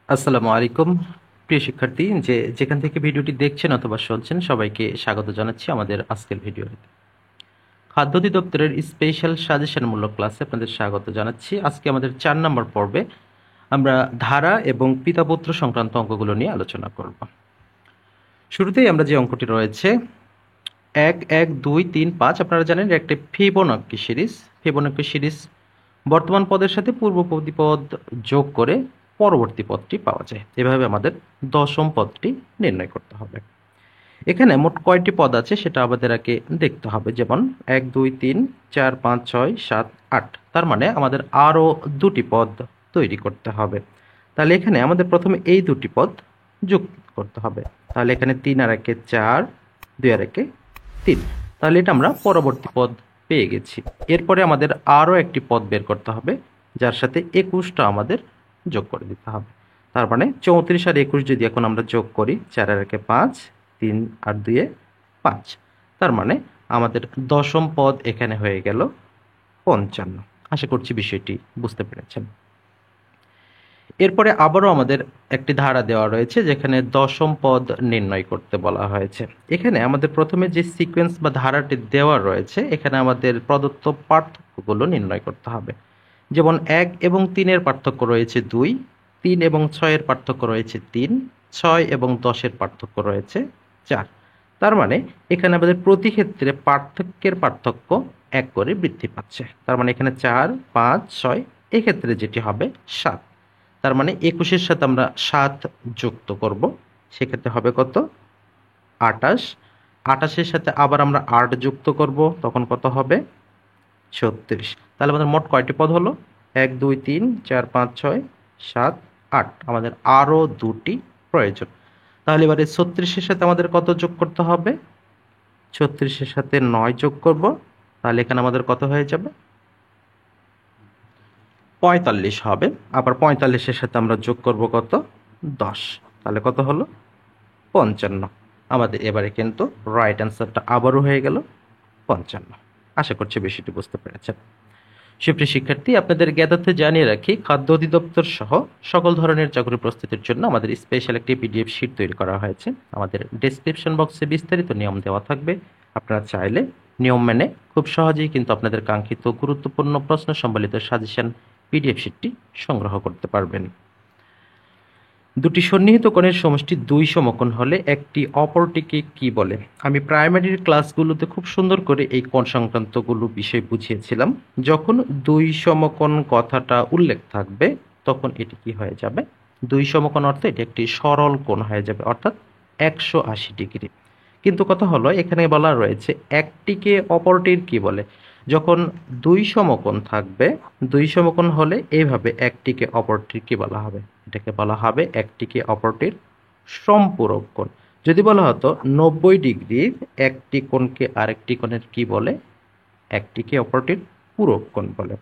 আসসালামু আলাইকুম প্রিয় শিক্ষার্থী, যেখান থেকে ভিডিওটি দেখছেন অথবা শুনছেন সবাইকে স্বাগত জানাচ্ছি আমাদের আজকের ভিডিওতে। খাদ্য অধিদপ্তরের স্পেশাল সাজেশনমূলক ক্লাসে আপনাদের স্বাগত জানাচ্ছি। আজকে আমাদের 4 নম্বর পর্বে আমরা ধারা এবং পিতাপুত্র সংক্রান্ত অঙ্কগুলো নিয়ে আলোচনা করব। শুরুতেই আমরা যে অঙ্কটি রয়েছে 1, 1, 2, 3, 5, আপনারা জানেন একটি ফিবোনাক্কি সিরিজ বর্তমান পদের সাথে পূর্ববর্তী পদ যোগ করে পরবর্তী পদটি পাওয়া যায়। এভাবে আমাদের দশম পদটি নির্ণয় করতে হবে। এখানে মোট কয়টি পদ আছে সেটা আমাদের আগে দেখতে হবে, যেমন 1, 2, 3, 4, 5, 6, 7, 8, তার মানে আমাদের আরও দুটি পদ তৈরি করতে হবে। তাহলে এখানে আমাদের প্রথমে এই দুটি পদ যোগ করতে হবে। তাহলে এখানে 3 আর 1 4, 2 আর 1 3, তাহলে এটা আমরা পরবর্তী পদ পেয়ে গেছি। এরপরে আমাদের আরও একটি পদ বের করতে হবে যার সাথে 21টা আমাদের যোগ করে দিতে হবে। তার মানে 34 আর 21 যদি এখন আমরা যোগ করি, 4 আর 1 5, 3 আর 2 5, তার মানে আমাদের দশম পদ এখানে হয়ে গেল 55। আশা করছি বিষয়টি বুঝতে পেরেছেন। এরপরে আবারও আমাদের একটি ধারা দেওয়া রয়েছে যেখানে দশম পদ নির্ণয় করতে বলা হয়েছে। এখানে আমাদের প্রথমে যে সিকোয়েন্স বা ধারাটি দেওয়া রয়েছে এখানে আমাদের প্রদত্ত পার্থক্যগুলো নির্ণয় করতে হবে। যেমন 1 এবং 3-এর পার্থক্য রয়েছে 2, 3 এবং 6-এর পার্থক্য রয়েছে 3, 6 এবং 10-এর পার্থক্য রয়েছে 4। তার মানে এখানে আমাদের প্রতি ক্ষেত্রে পার্থক্যের পার্থক্য 1 করে বৃদ্ধি পাচ্ছে। তার মানে এখানে 4, 5, 6, এক্ষেত্রে যেটি হবে 7। তার মানে 21-এর সাথে আমরা 7 যুক্ত করব, সেক্ষেত্রে হবে কত? 28। 28-এর সাথে আবার আমরা 8 যুক্ত করব, তখন কত হবে? 36। তাহলে আমাদের মোট কয়টি পদ হলো? 1, 2, 3, 4, 5, 6, 7, 8। আমাদের আরও দুটি প্রয়োজন। তাহলে এবারে 36-এর সাথে আমাদের কত যোগ করতে হবে? 36-এর সাথে 9 যোগ করব, তাহলে এখানে আমাদের কত হয়ে যাবে? 45 হবে। আবার 45-এর সাথে আমরা যোগ করব কত? 10, তাহলে কত হলো? 55। আমাদের এবারে কিন্তু রাইট অ্যান্সারটা আবারও হয়ে গেল 55। আশা করছি বিষয়টি বুঝতে পেরেছেন। সুপ্রিয় শিক্ষার্থী, আপনাদের জ্ঞাতার্থে জানিয়ে রাখি, খাদ্য অধিদপ্তর সহ সকল ধরনের চাকরি প্রস্তুতির জন্য আমাদের স্পেশাল একটি পিডিএফ শিট তৈরি করা হয়েছে। আমাদের ডেসক্রিপশন বক্সে বিস্তারিত নিয়ম দেওয়া থাকবে। আপনারা চাইলে নিয়ম মেনে খুব সহজেই কিন্তু আপনাদের কাঙ্ক্ষিত গুরুত্বপূর্ণ প্রশ্ন সম্বলিত সাজেশন পিডিএফ শিটটি সংগ্রহ করতে পারবেন। দুটি সন্নিহিত কোণের সমষ্টি 2 সমকোণ হলে একটি অপরটিকে কি বলে? আমি প্রাইমারির ক্লাসগুলোতে খুব সুন্দর করে এই কোণ সংক্রান্তগুলো বিষয় বুঝিয়েছিলাম। যখন 2 সমকোণ কথাটা উল্লেখ থাকবে তখন এটি কি হয়ে যাবে? 2 সমকোণ অর্থে এটি একটি সরল কোণ হয়ে যাবে, অর্থাৎ 180 ডিগ্রি। কিন্তু কথা হলো এখানে বলা রয়েছে একটিকে অপরটির কি বলে। যখন 2 সমকোণ থাকবে, 2 সমকোণ হলে এইভাবে একটিকে অপরটির কি বলা হবে? এটাকে বলা হবে একটিকে অপরটির সম্পূরক কোণ। যদি বলা হতো 90 ডিগ্রির একটি কোণকে আরেকটি কোণের কি বলে? একটিকে অপরটির পূরক কোণ বলে।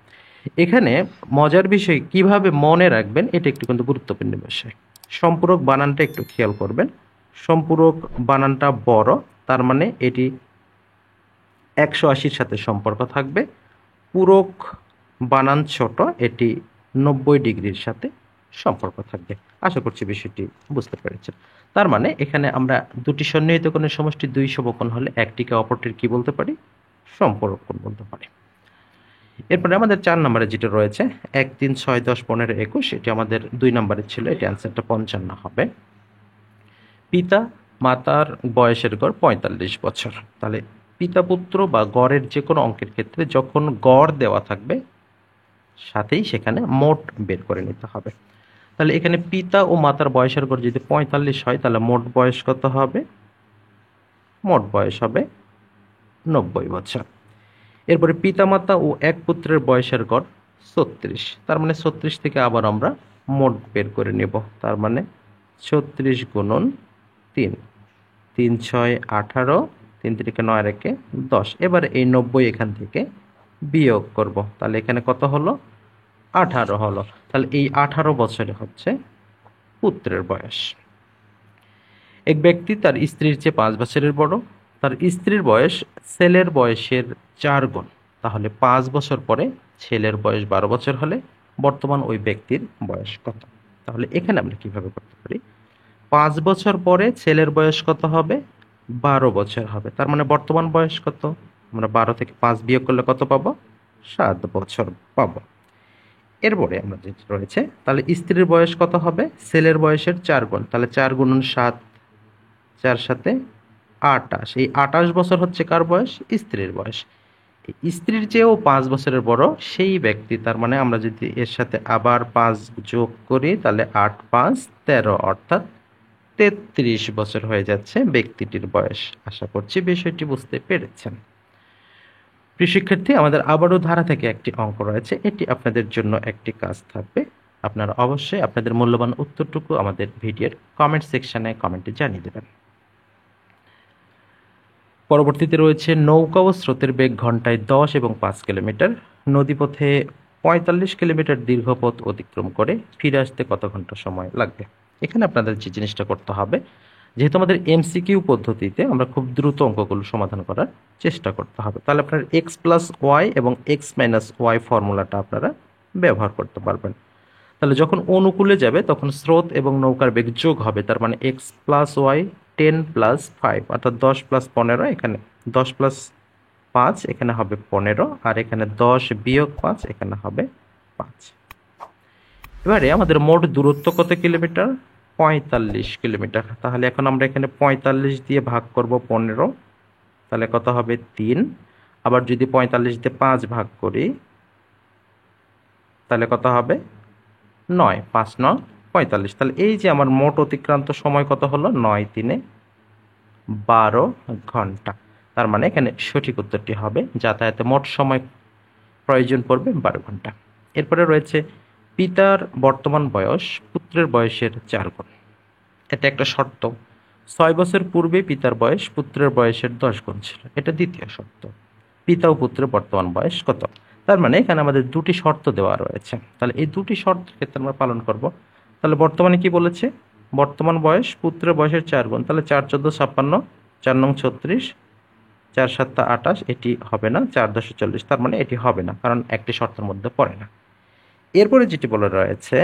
এখানে মজার বিষয় কিভাবে মনে রাখবেন এটা একটু কিন্তু গুরুত্বপূর্ণ বিষয়। সম্পূরক বানানটা একটু খেয়াল করবেন। সম্পূরক বানানটা বড়, তার মানে এটি 180-র সাথে সম্পর্ক থাকবে। পূরক বানান ছোট, এটি 90 ডিগ্রির সাথে সম্পর্ক থাকবে। আশা করছি বিষয়টি বুঝতে পেরেছেন। তার মানে এখানে আমরা দুটি সন্নিহিত কোণের সমষ্টি 2 সমকোণ হলে একটিকে অপরটির কি বলতে পারি? সম্পূরক কোণ বলতে পারি। এরপরে আমাদের 4 নম্বরে যেটা রয়েছে 1, 3, 6, 10, 15, 21, এটি আমাদের 2 নম্বরের ছিল, এটি অ্যান্সারটা 55 হবে। পিতা মাতার বয়সের গড় 45 বছর। তাহলে পিতা পুত্র বা গড়ের যে কোনো অঙ্কের ক্ষেত্রে যখন গড় দেওয়া থাকবে সাথেই সেখানে মোট বের করে নিতে হবে। তাহলে এখানে পিতা ও মাতার বয়সের গড় যদি 45 হয় তাহলে মোট বয়স কত হবে? মোট বয়স হবে 90 বছর। এরপরে পিতা মাতা ও এক পুত্রের বয়সের গড় 36। তার মানে 36 থেকে আবার আমরা মোট বের করে নেব। তার মানে 36 গুণন 3, 3 6 18, 3 3 9 রেখে 10। এবারে এই 90 এখান থেকে বিয়োগ করব, তাহলে এখানে কত হলো? 18 হলো। তাহলে এই 18 বছরে হচ্ছে পুত্রের বয়স। এক ব্যক্তি তার স্ত্রীর চেয়ে 5 বছরের বড়। তার স্ত্রীর বয়স ছেলের বয়সের 4 গুণ। তাহলে 5 বছর পরে ছেলের বয়স 12 বছর হলে বর্তমান ওই ব্যক্তির বয়স কত? তাহলে এখানে আমরা কিভাবে করতে পারি, 5 বছর পরে ছেলের বয়স কত হবে, 12 বছর হবে। তার মানে বর্তমান বয়স কত, আমরা 12 থেকে 5 বিয়োগ করলে কত পাবো, 7 বছর পাবো। এরপরে আমরা যেটা রয়েছে, তাহলে স্ত্রীর বয়স কত হবে, ছেলের বয়সের 4 গুণ, তাহলে 4 × 7, 4 × 7 = 28। এই 28 বছর হচ্ছে কার বয়স, স্ত্রীর বয়স। এই স্ত্রীর চেয়েও 5 বছরের বড় সেই ব্যক্তি, তার মানে আমরা যদি এর সাথে আবার 5 যোগ করি তাহলে 8 × 5 = 13, অর্থাৎ 33 বছর হয়ে যাচ্ছে ব্যক্তিটির বয়স। আশা করছি বিষয়টি বুঝতে পেরেছেন। প্রিয় শিক্ষার্থী, আমাদের আবারও ধারা থেকে একটি অঙ্ক রয়েছে, এটি আপনাদের জন্য একটি কাজ থাকবে। আপনারা অবশ্যই আপনাদের মূল্যবান উত্তরটুকু আমাদের ভিডিওর কমেন্ট সেকশনে কমেন্টে জানিয়ে দেবেন। পরবর্তীতে রয়েছে নৌকা ও স্রোতের বেগ ঘন্টায় 10 এবং 5 কিলোমিটার, নদীপথে 45 কিলোমিটার দীর্ঘ পথ অতিক্রম করে ফিরে আসতে কত ঘন্টা সময় লাগবে। এখানে আপনাদের যে জিনিসটা করতে হবে, যেহেতু আমাদের এমসিকিউ পদ্ধতিতে আমরা খুব দ্রুত অঙ্কগুলো সমাধান করার চেষ্টা করতে হবে, তাহলে আপনার x+y এবং x-y ফর্মুলাটা আপনারা ব্যবহার করতে পারবেন। তাহলে যখন অনুকূলে যাবে তখন স্রোত এবং নৌকার বেগ যোগ হবে, তার মানে x+y 10 + 5 অর্থাৎ 10 + 15, এখানে 10 + 5 এখানে হবে 15, আর এখানে 10 - 5 এখানে হবে 5। এবারে আমাদের মোট দূরত্ব কত কিলোমিটার, 45 কিলোমিটার। তাহলে এখন আমরা এখানে 45 দিয়ে ভাগ করব 15, তাহলে কত হবে 3। আবার যদি 45 দিয়ে 5 ভাগ করি তাহলে কত হবে 9, 5 × 9 = 45। তাহলে এই যে আমার মোট অতিক্রান্ত সময় কত হলো, 9 × 3 = 12 ঘন্টা। তার মানে এখানে সঠিক উত্তরটি হবে যাতায়াতে মোট সময় প্রয়োজন পড়বে 12 ঘন্টা। এরপরে রয়েছে পিতার বর্তমান বয়স পুত্রের বয়সের 4 গুণ। এটা একটা শর্ত। 6 বছর পূর্বে পিতার বয়স পুত্রের বয়সের 10 গুণ ছিল, এটা দ্বিতীয় শর্ত। পিতা ও পুত্রের বর্তমান বয়স কত, তার মানে এখানে আমাদের দুটি শর্ত দেওয়া রয়েছে। তাহলে এই দুটি শর্তের ক্ষেত্রে আমরা পালন করব। তাহলে বর্তমানে কি বলেছে, বর্তমান বয়স পুত্রের বয়সের 4 গুণ, তাহলে 4 × 14 = 56, 4 × 36, 4 × 7 = 28, এটি হবে না। 4 × 10 = 40, তার মানে এটি হবে না, কারণ একটি শর্তের মধ্যে পড়ে না। এরপরে যেটি বলে রয়েছে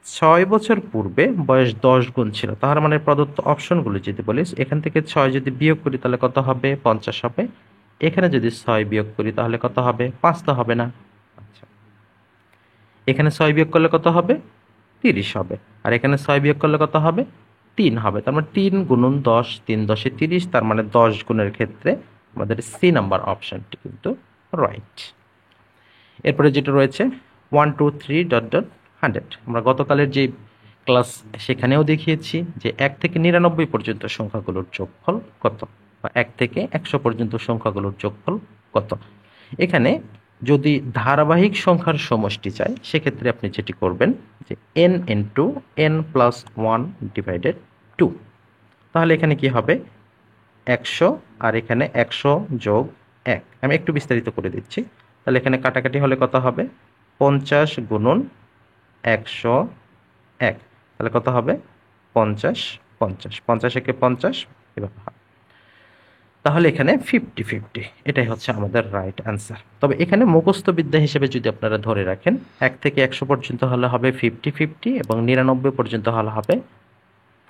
6 বছর পূর্বে বয়স 10 গুণ ছিল, তার মানে প্রদত্ত অপশনগুলো যদি বলিস, এখান থেকে 6 যদি বিয়োগ করি তাহলে কত হবে, 50 হবে। এখানে যদি 6 বিয়োগ করি তাহলে কত হবে, 5 তো হবে না। আচ্ছা, এখানে 6 বিয়োগ করলে কত হবে, 30 হবে। আর এখানে 6 বিয়োগ করলে কত হবে, 3 হবে। তার মানে 3 × 10, 3 × 10 = 30, তার মানে 10 গুণের ক্ষেত্রে আমাদের সি নাম্বার অপশনটি কিন্তু রাইট। এরপরে যেটা রয়েছে 1 2 3 ... 100। আমরা গতকালের যে ক্লাস সেখানেও দেখিয়েছি যে 1 থেকে 99 পর্যন্ত সংখ্যাগুলোর যোগফল কত, বা 1 থেকে 100 পর্যন্ত সংখ্যাগুলোর যোগফল কত। এখানে যদি ধারাবাহিক সংখ্যার সমষ্টি চাই সেক্ষেত্রে আপনি যেটি করবেন যে n × n + 1 / 2। তাহলে এখানে কি হবে, 100, আর এখানে 100 + 1। আমি একটু বিস্তারিত করে দিচ্ছি। তাহলে এখানে কাটাকাটি হলে কত হবে, 50 × 101, তাহলে কত হবে 50 50, 50 × 50 এভাবে হয়। তাহলে এখানে 50-50, এটাই হচ্ছে আমাদের রাইট অ্যান্সার। তবে এখানে মুখস্থ বিদ্যা হিসেবে যদি আপনারা ধরে রাখেন 1 থেকে 100 পর্যন্ত হলে হবে 50-50, এবং 99 পর্যন্ত হলে হবে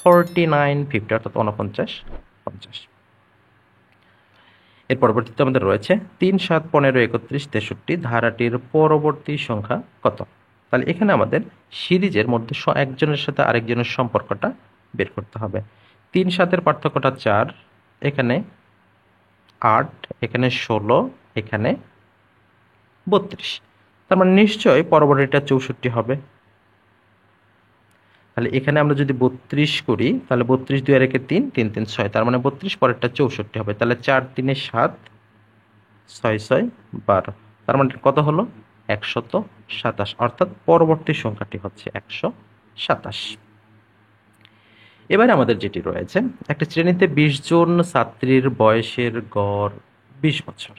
49-50, অর্থাৎ 49-50। এর পরবর্তীতে আমাদের রয়েছে 3 7 15 31 63 ধারাটির পরবর্তী সংখ্যা কত। তাহলে এখানে আমাদের সিরিজের মধ্যে একজনের সাথে আরেকজনের সম্পর্কটা বের করতে হবে। 3 7-এর পার্থক্যটা 4, এখানে 8, এখানে 16, এখানে 32, তার মানে নিশ্চয়ই পরবর্তীটা 64 হবে। তাহলে এখানে আমরা যদি 32 করি তাহলে 32 2 আর 1 3, 3 3 6, তার মানে 32 পরেরটা 64 হবে। তাহলে 4 3 7, 6 6 12, তার মানে কত হলো 127, অর্থাৎ পরবর্তী সংখ্যাটি হচ্ছে 127। এবারে আমাদের যেটি রয়েছে, একটা শ্রেণীতে 20 জন ছাত্রীর বয়সের গড় 20 বছর,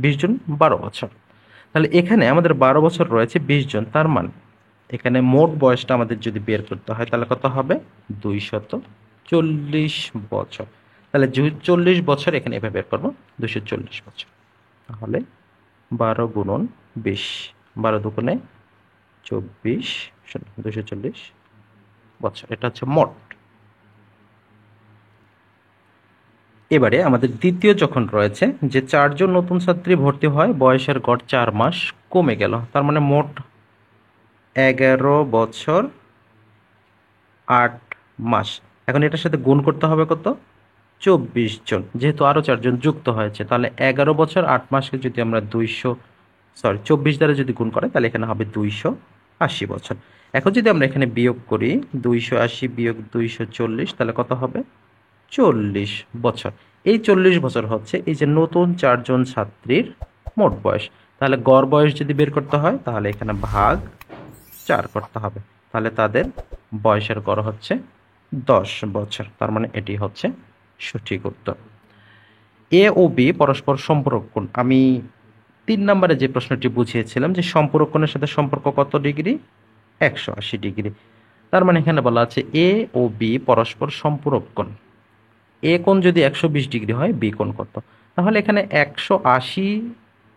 20 জন 12 বছর। তাহলে এখানে আমাদের 12 বছর রয়েছে 20 জন, তার মানে এখানে মোট বয়সটা আমাদের যদি বের করতে হয় তাহলে কত হবে, 240 বছর। তাহলে 40 বছর এখানে এভাবে বের করবো, 240 বছর। তাহলে 12 × 20, 12 2 × 24, 240 বছর, এটা হচ্ছে মোট। এবারে আমাদের দ্বিতীয় যখন রয়েছে যে 4 জন নতুন ছাত্রী ভর্তি হয়, বয়সের গড় 4 মাস কমে গেল, তার মানে মোট 11 বছর 8 মাস। এখন এটার সাথে গুণ করতে হবে কত? 24 জন, যেহেতু আরও 4 জন যুক্ত হয়েছে, তাহলে 11 বছর 8 মাসকে যদি আমরা 24 দ্বারা যদি গুণ করে, তাহলে এখানে হবে 280 বছর। এখন যদি আমরা এখানে বিয়োগ করি 280 বিয়োগ 240, তাহলে কত হবে? 40 বছর। এই 40 বছর হচ্ছে এই যে নতুন 4 জন ছাত্রীর মোট বয়স। তাহলে গড় বয়স যদি বের করতে হয়, তাহলে এখানে ভাগ 4 করতে হবে, তাহলে তাদের বয়সের গড় হচ্ছে 10 বছর। তার মানে এটি হচ্ছে সঠিক উত্তর। এ ও বি পরস্পর সম্পূরক কোণ। আমি 3 নম্বরে যে প্রশ্নটি বুঝিয়েছিলাম যে সম্পূরক কোণের সাথে সম্পর্ক কত ডিগ্রি? 180 ডিগ্রি। তার মানে এখানে বলা আছে এ ও বি পরস্পর সম্পূরক কোণ। এ কোণ যদি 120 ডিগ্রি হয়, বি কোণ কত? তাহলে এখানে 180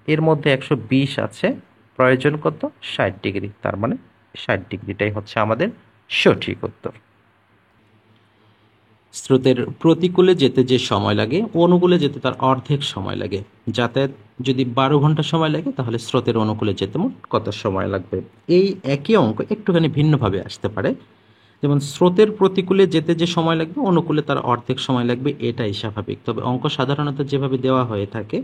এর মধ্যে 120 আছে, প্রয়োজন কত? 60 ডিগ্রি। তার মানে 60 ডিগ্রিটাই হচ্ছে আমাদের সঠিক উত্তর। স্রোতের প্রতিকূলে যেতে যে সময় লাগে, অনুকূলে যেতে তার অর্ধেক সময় লাগে। যাতায়াত যদি 12 ঘন্টা সময় লাগে, তাহলে স্রোতের অনুকূলে যেতে মোট কত সময় লাগবে? এই একই অঙ্ক একটুখানি ভিন্নভাবে আসতে পারে। যেমন স্রোতের প্রতিকূলে যেতে যে সময় লাগবে, অনুকূলে তার অর্ধেক সময় লাগবে, এটাই স্বাভাবিক। তবে অঙ্ক সাধারণত যেভাবে দেওয়া হয়ে থাকে,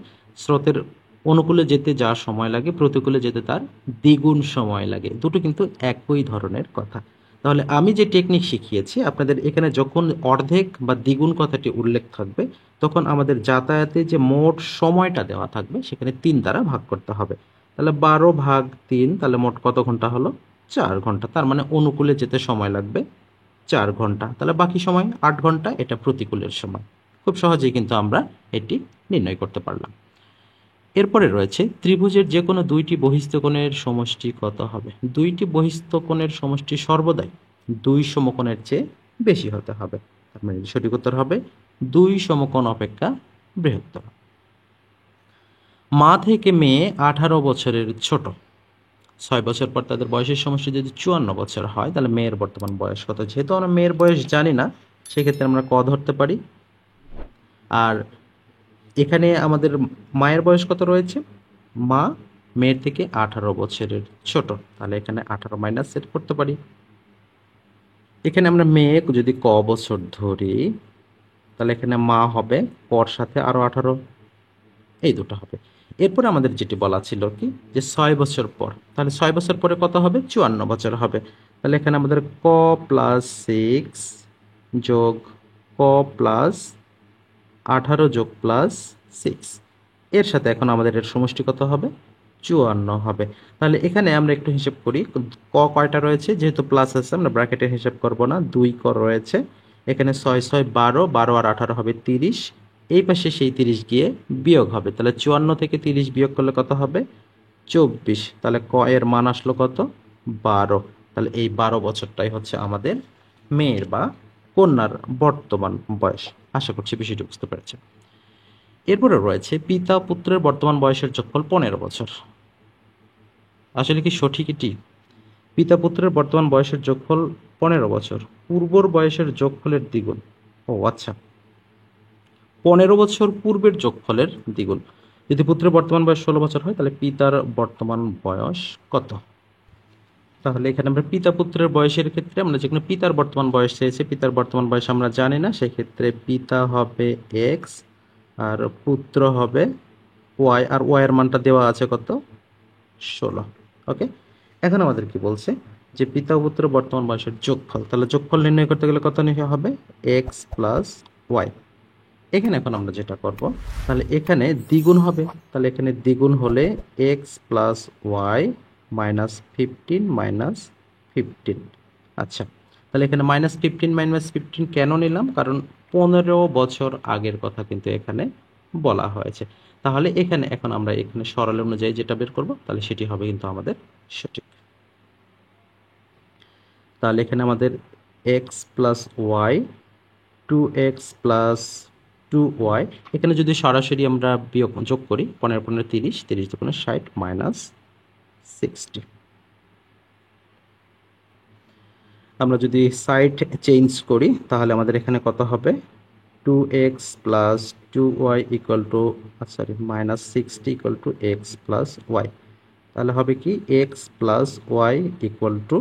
স্রোতের অনুকূলে যেতে যা সময় লাগে, প্রতিকূলে যেতে তার দ্বিগুণ সময় লাগে। দুটো কিন্তু একই ধরনের কথা। তাহলে আমি যে টেকনিক শিখিয়েছি আপনাদের, এখানে যখন অর্ধেক বা দ্বিগুণ কথাটি উল্লেখ থাকবে, তখন আমাদের যাতায়াতে যে মোট সময়টা দেওয়া থাকবে সেখানে 3 দ্বারা ভাগ করতে হবে। তাহলে 12 ভাগ 3, তাহলে মোট কত ঘন্টা হলো? 4 ঘন্টা। তার মানে অনুকূলে যেতে সময় লাগবে 4 ঘন্টা। তাহলে বাকি সময় 8 ঘন্টা, এটা প্রতিকূলের সময়। খুব সহজেই কিন্তু আমরা এটি নির্ণয় করতে পারলাম। এরপরে রয়েছে ত্রিভুজের যে কোনো 2টি বহিস্থ কোণের সমষ্টি কত হবে? 2টি বহিস্থ কোণের সমষ্টি সর্বদাই 2 সমকোণের চেয়ে বেশি হতে হবে। তার মানে সঠিক উত্তর হবে 2 সমকোণ অপেক্ষা বৃহত্তর। মা থেকে মেয়ে 18 বছরের ছোট, 6 বছর পর তাদের বয়সের সমষ্টি যদি 54 বছর হয়, তাহলে মেয়ের বর্তমান বয়স কত? যেহেতু আমরা মেয়ের বয়স জানি না, সেক্ষেত্রে আমরা ক ধরতে পারি। আর এখানে আমাদের মায়ের বয়স কত রয়েছে? মা মেয়ের থেকে 18 বছরের ছোট, তাহলে এখানে 18 মাইনাস সেট করতে পারি। এখানে আমরা মেয়ে যদি ক বছর ধরি, তাহলে এখানে মা হবে পর সাথে আরো 18, এই দুটো হবে। এরপরে আমাদের যেটি বলা ছিল কি, যে 6 বছর পর, তাহলে 6 বছর পরে কত হবে? 54 বছর হবে। তাহলে এখানে আমাদের ক প্লাস 6 যোগ ক প্লাস 18 যোগ প্লাস 6, এর সাথে এখন আমাদের এর সমষ্টি কত হবে? 54 হবে। তাহলে এখানে আমরা একটু হিসাব করি, ক কয়টা রয়েছে? যেহেতু প্লাস আছে আমরা ব্র্যাকেটের হিসাব করব না, 2 ক রয়েছে। এখানে 6 6 12, 12 আর 18 হবে 30। এই পাশে সেই 30 গিয়ে বিয়োগ হবে, তাহলে 54 থেকে 30 বিয়োগ করলে কত হবে? 24। তাহলে ক এর মান আসলো কত? 12। তাহলে এই 12 বছরটাই হচ্ছে আমাদের মেয়ের বা কন্যার বর্তমান বয়স। আশা করছি বিষয়টি বুঝতে পেরেছেন। এরপরে রয়েছে পিতা পুত্রের বর্তমান বয়সের যোগফল 15 বছর। আসলে কি সঠিক এটি? পিতা পুত্রের বর্তমান বয়সের যোগফল 15 বছর, পূর্বর বয়সের যোগফলের দ্বিগুণ। ও আচ্ছা, 15 বছর পূর্বের যোগফলের দ্বিগুণ। যদি পুত্রের বর্তমান বয়স 16 বছর হয়, তাহলে পিতার বর্তমান বয়স কত? তাহলে এখানে আমরা পিতা পুত্রের বয়সের ক্ষেত্রে আমরা যেখানে পিতার বর্তমান বয়স চেয়েছে, পিতার বর্তমান বয়স আমরা জানি না, সেক্ষেত্রে পিতা হবে এক্স আর পুত্র হবে ওয়াই, আর ওয়াইয়ের মানটা দেওয়া আছে কত? 16। ওকে, এখন আমাদের কি বলছে যে পিতা ও পুত্র বর্তমান বয়সের যোগফল। তাহলে যোগফল নির্ণয় করতে গেলে কত নিতে হবে? X plus y. এখানে এখন আমরা যেটা করব, তাহলে এখানে দ্বিগুণ হবে, তাহলে এখানে দ্বিগুণ হলে x plus y minus 15 minus 15। আচ্ছা, তাহলে এখানে -15 কেন নিলাম? কারণ 15 বছর আগের কথা কিন্তু এখানে বলা হয়েছে। তাহলে এখানে এখন আমরা এখানে সরল অনুযায়ী যেটা বের করব, তাহলে সেটি হবে কিন্তু আমাদের সঠিক। তাহলে এখানে আমাদের x plus Y 2x plus 2y, এখানে যদি সরাসরি আমরা বিয়োগ যোগ করি, 15 15 30, 30 দুগুণে 60 মাইনাস 60। আমরা যদি সাইড চেঞ্জ করি তাহলে আমাদের এখানে কত হবে, 2x plus 2y equal to sorry -60 equal to x plus y. তাহলে হবে কি x plus y equal to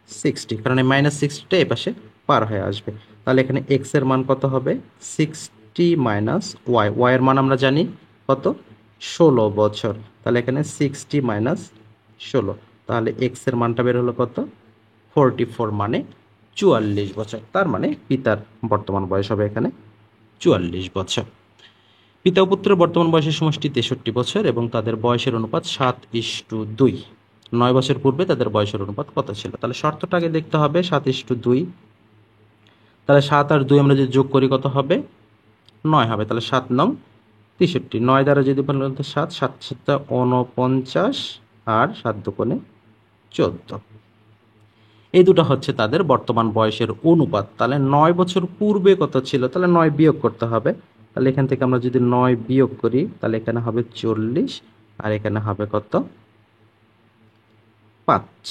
60, কারণ এই -60টা এই পাশে পার হয়ে আসবে। তাহলে এখানে এক্স এর মান কত হবে, 60 মাইনাস ওয়াই, ওয়াই এর মান আমরা জানি কত, 16 বছর। তাহলে এখানে 60 মাইনাস 16, তাহলে এক্স এর মানটা বের হলো কত, 44 মানে 44 বছর। তার মানে পিতার বর্তমান বয়স হবে এখানে 44 বছর। পিতা ও পুত্রের বর্তমান বয়সের সমষ্টি 63 বছর এবং তাদের বয়সের অনুপাত 7:2। 9 বছর পূর্বে তাদের বয়সের অনুপাত কত ছিল? তাহলে শর্তটা আগে দেখতে হবে, 7:2। তাহলে 7 আর 2 আমরা যদি যোগ করি কত হবে, 9 হবে। তাহলে 7 9 63, 9 দ্বারা যদি বলেন তো 7, 7 7 49 আর 7 দুগুণে 14। এই দুটো হচ্ছে তাদের বর্তমান বয়সের অনুপাত। তাহলে 9 বছর পূর্বে কত ছিল, তাহলে 9 বিয়োগ করতে হবে। তাহলে এখান থেকে আমরা যদি 9 বিয়োগ করি তাহলে এখানে হবে 40 আর এখানে হবে কত, 5।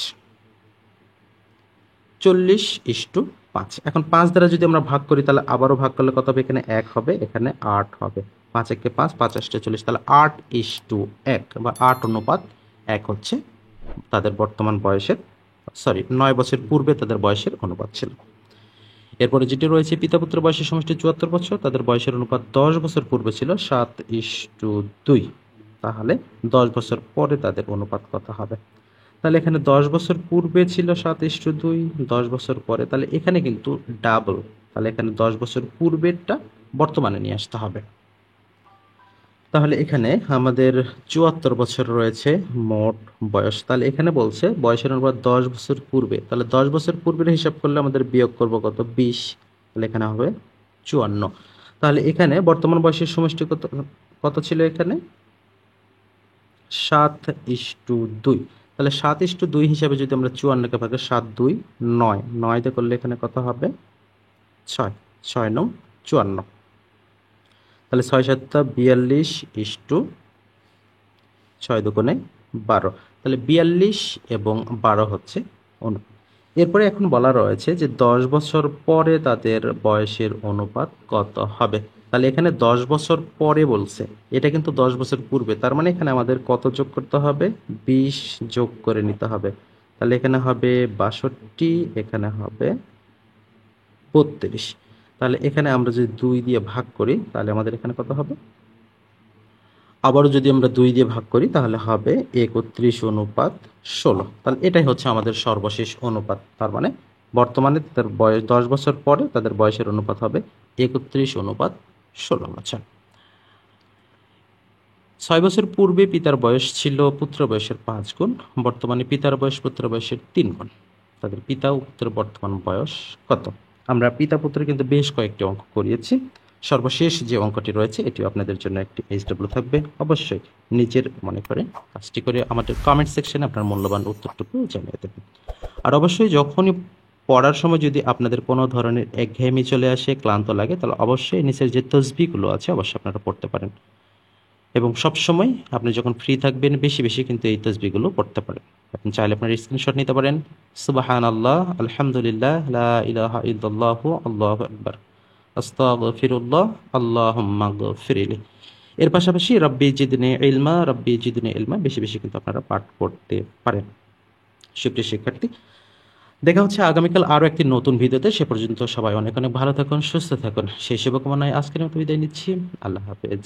40:5। এখন 5 দ্বারা যদি আমরা ভাগ করি তাহলে আবারও ভাগ করলে কত হবে, এখানে 1 হবে, এখানে 8 হবে। 5 একে 5, 5 8 40, তাহলে 8:1 বা 8:1 হচ্ছে তাদের বর্তমান বয়সের, সরি 9 বছর পূর্বে তাদের বয়সের অনুপাত ছিল। এরপরে যেটি রয়েছে পিতা পুত্র বয়সের সমষ্টি 74 বছর, তাদের বয়সের অনুপাত 10 বছর পূর্বে ছিল 7:2। তাহলে 10 বছর পরে তাদের অনুপাত কত হবে? তাহলে এখানে 10 বছর পূর্বে ছিল 7:2, 10 বছর পরে, তাহলে এখানে কিন্তু ডাবল। তাহলে এখানে 10 বছর পূর্বেরটা বর্তমানে নিয়ে আসতে হবে। তাহলে এখানে আমাদের 74 বছর রয়েছে মোট বয়স। তাহলে এখানে বলছে বয়সের অনুপাত 10 বছর পূর্বে, তাহলে 10 বছর পূর্বের হিসাব করলে আমাদের বিয়োগ করব কত, 20। তাহলে এখানে হবে 54। তাহলে এখানে বর্তমান বয়সের সমষ্টি কত কত ছিল, এখানে 7:2। তাহলে 7:2 হিসাবে যদি আমরা 54কে ভাগে 7 2 9, 9 দিয়ে করলে এখানে কত হবে, 6, 6 9 54। তাহলে 6 7 42 6 দুগুণে 12। তাহলে 42 এবং 12 হচ্ছে অনুপাত। এরপরে এখন বলা রয়েছে যে 10 বছর পরে তাদের বয়সের অনুপাত কত হবে। তাহলে এখানে 10 বছর পরে বলছে, এটা কিন্তু 10 বছর পূর্বে, তার মানে এখানে আমাদের কত যোগ করতে হবে, 20 যোগ করে নিতে হবে। তাহলে এখানে হবে 62, এখানে হবে 32। তাহলে এখানে আমরা যদি 2 দিয়ে ভাগ করি তাহলে আমাদের এখানে কত হবে, আবারও যদি আমরা 2 দিয়ে ভাগ করি তাহলে হবে 31:16। তাহলে এটাই হচ্ছে আমাদের সর্বশেষ অনুপাত। তার মানে বর্তমানে তাদের বয়স 10 বছর পরে তাদের বয়সের অনুপাত হবে 31:16 বছর। 6 বছর পূর্বে পিতার বয়স ছিল পুত্র বয়সের 5 গুণ, বর্তমানে পিতার বয়স পুত্র বয়সের 3 গুণ। তাদের পিতা ও পুত্রের বর্তমান বয়স কত? আমরা পিতা পুত্রের কিন্তু বেশ কয়েকটি অঙ্ক করিয়েছি। সর্বশেষ যে অঙ্কটি রয়েছে এটিও আপনাদের জন্য একটি এইচডব্লিউ থাকবে। অবশ্যই নিজের মনে করে কাজটি করে আমাদের কমেন্ট সেকশনে আপনার মূল্যবান উত্তরটুকু জানিয়ে দেবেন। আর অবশ্যই যখনই পড়ার সময় যদি আপনাদের কোনো ধরনের একঘেয়েমি চলে আসে, ক্লান্ত লাগে, তাহলে অবশ্যই নিচের যে তসবিহগুলো আছে অবশ্যই আপনারা পড়তে পারেন। এবং সবসময় আপনি যখন ফ্রি থাকবেন বেশি বেশি কিন্তু এই তসবিহগুলো পড়তে পারেন। আপনি চাইলে আপনার স্ক্রিনশট নিতে পারেন। সুবহানাল্লাহ, আলহামদুলিল্লাহ, লা ইলাহা ইল্লাল্লাহু, আল্লাহু আকবার, আস্তাগফিরুল্লাহ, আল্লাহুম্মা গফিরলি। এর পাশাপাশি রব্বি জিদনি ইলমা, রব্বি জিদনি ইলমা বেশি বেশি কিন্তু আপনারা পাঠ করতে পারেন। সুপ্রিয় শিক্ষার্থী, দেখা হচ্ছে আগামীকাল আরও একটি নতুন ভিডিওতে। সে পর্যন্ত সবাই অনেক অনেক ভালো থাকুন, সুস্থ থাকুন। সেই শুভকামনায় আজকের মতো বিদায় নিচ্ছি। আল্লাহ হাফেজ।